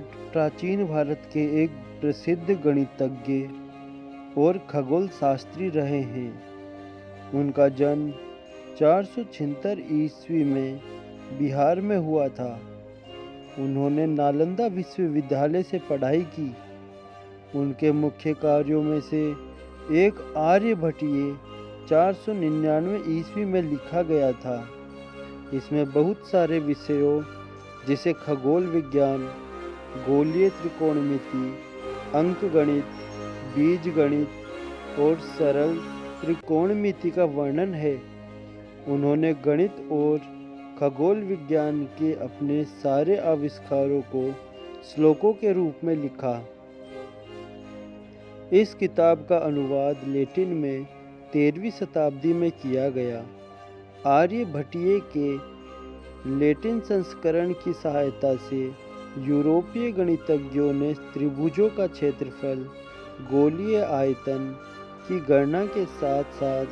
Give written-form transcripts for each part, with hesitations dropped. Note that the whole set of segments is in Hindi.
प्राचीन भारत के एक प्रसिद्ध गणितज्ञ और खगोल शास्त्री रहे हैं। उनका जन्म 476 ईस्वी में बिहार में हुआ था। उन्होंने नालंदा विश्वविद्यालय से पढ़ाई की। उनके मुख्य कार्यों में से एक आर्यभट्टीय 499 ईस्वी में लिखा गया था। इसमें बहुत सारे विषयों जैसे खगोल विज्ञान, गोलीय त्रिकोणमिति, अंकगणित, बीजगणित और सरल त्रिकोणमिति का वर्णन है। उन्होंने गणित और खगोल विज्ञान के अपने सारे आविष्कारों को श्लोकों के रूप में लिखा। इस किताब का अनुवाद लैटिन में 13वीं शताब्दी में किया गया। आर्यभट्टीय के लैटिन संस्करण की सहायता से यूरोपीय गणितज्ञों ने त्रिभुजों का क्षेत्रफल, गोलीय आयतन की गणना के साथ साथ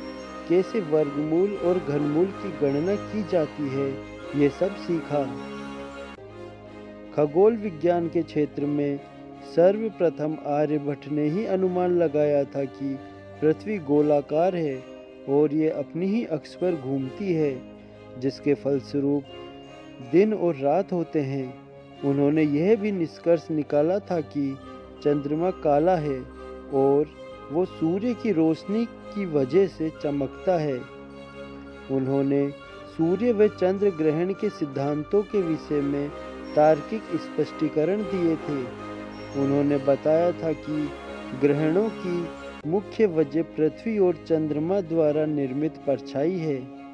कैसे वर्गमूल और घनमूल की गणना की जाती है, ये सब सीखा। खगोल विज्ञान के क्षेत्र में सर्वप्रथम आर्यभट्ट ने ही अनुमान लगाया था कि पृथ्वी गोलाकार है और ये अपनी ही अक्ष पर घूमती है, जिसके फलस्वरूप दिन और रात होते हैं। उन्होंने यह भी निष्कर्ष निकाला था कि चंद्रमा काला है और वो सूर्य की रोशनी की वजह से चमकता है। उन्होंने सूर्य व चंद्र ग्रहण के सिद्धांतों के विषय में तार्किक स्पष्टीकरण दिए थे। उन्होंने बताया था कि ग्रहणों की मुख्य वजह पृथ्वी और चंद्रमा द्वारा निर्मित परछाई है।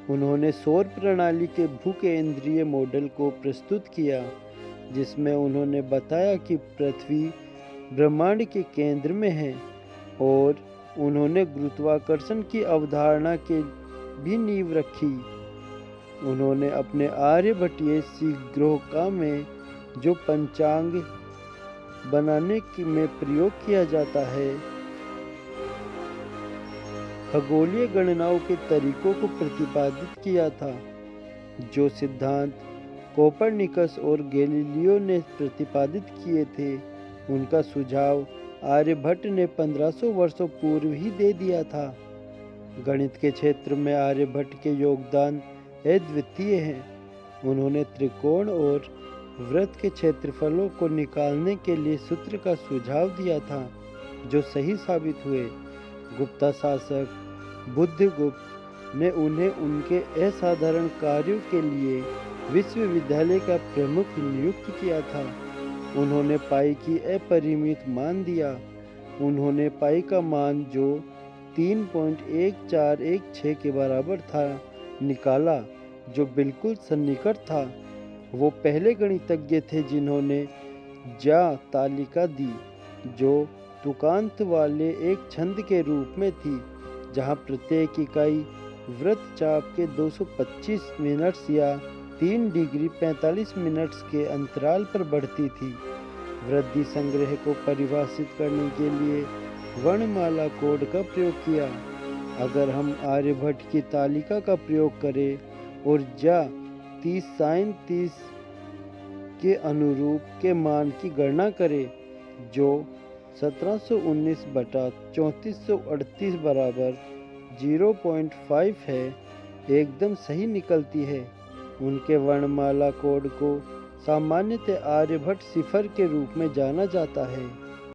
उन्होंने सौर प्रणाली के भूकेंद्रीय मॉडल को प्रस्तुत किया, जिसमें उन्होंने बताया कि पृथ्वी ब्रह्मांड के केंद्र में है, और उन्होंने गुरुत्वाकर्षण की अवधारणा के भी नींव रखी। उन्होंने अपने आर्यभट्टीय शीघ्रोका में जो पंचांग बनाने में प्रयोग किया जाता है, खगोलीय गणनाओं के तरीकों को प्रतिपादित किया था। जो सिद्धांत कोपरनिकस और गैलीलियो ने प्रतिपादित किए थे, उनका सुझाव आर्यभट्ट ने 1500 वर्षों पूर्व ही दे दिया था। गणित के क्षेत्र में आर्यभट्ट के योगदान अद्वितीय हैं। उन्होंने त्रिकोण और वृत्त के क्षेत्रफलों को निकालने के लिए सूत्र का सुझाव दिया था, जो सही साबित हुए। गुप्ता शासक बुद्धगुप्त ने उन्हें उनके असाधारण कार्यों के लिए विश्वविद्यालय का प्रमुख नियुक्त किया था। उन्होंने पाई की अपरिमित मान दिया। उन्होंने पाई का मान जो 3.1416 के बराबर था निकाला, जो बिल्कुल सन्निकट था। वो पहले गणितज्ञ थे जिन्होंने ज्या तालिका दी, जो तुकांत वाले एक छंद के रूप में थी, जहाँ प्रत्येक इकाई वृत्तचाप के 225 मिनट्स या 3 डिग्री 45 मिनट्स के अंतराल पर बढ़ती थी। वृद्धि संग्रह को परिभाषित करने के लिए वर्णमाला कोड का प्रयोग किया। अगर हम आर्यभट्ट की तालिका का प्रयोग करें और ज्या 30 sin 30 के अनुरूप के मान की गणना करें, जो 1719/3438 बराबर 0.5 है, एकदम सही निकलती है। उनके वर्णमाला कोड को सामान्यतः आर्यभट्ट सिफर के रूप में जाना जाता है।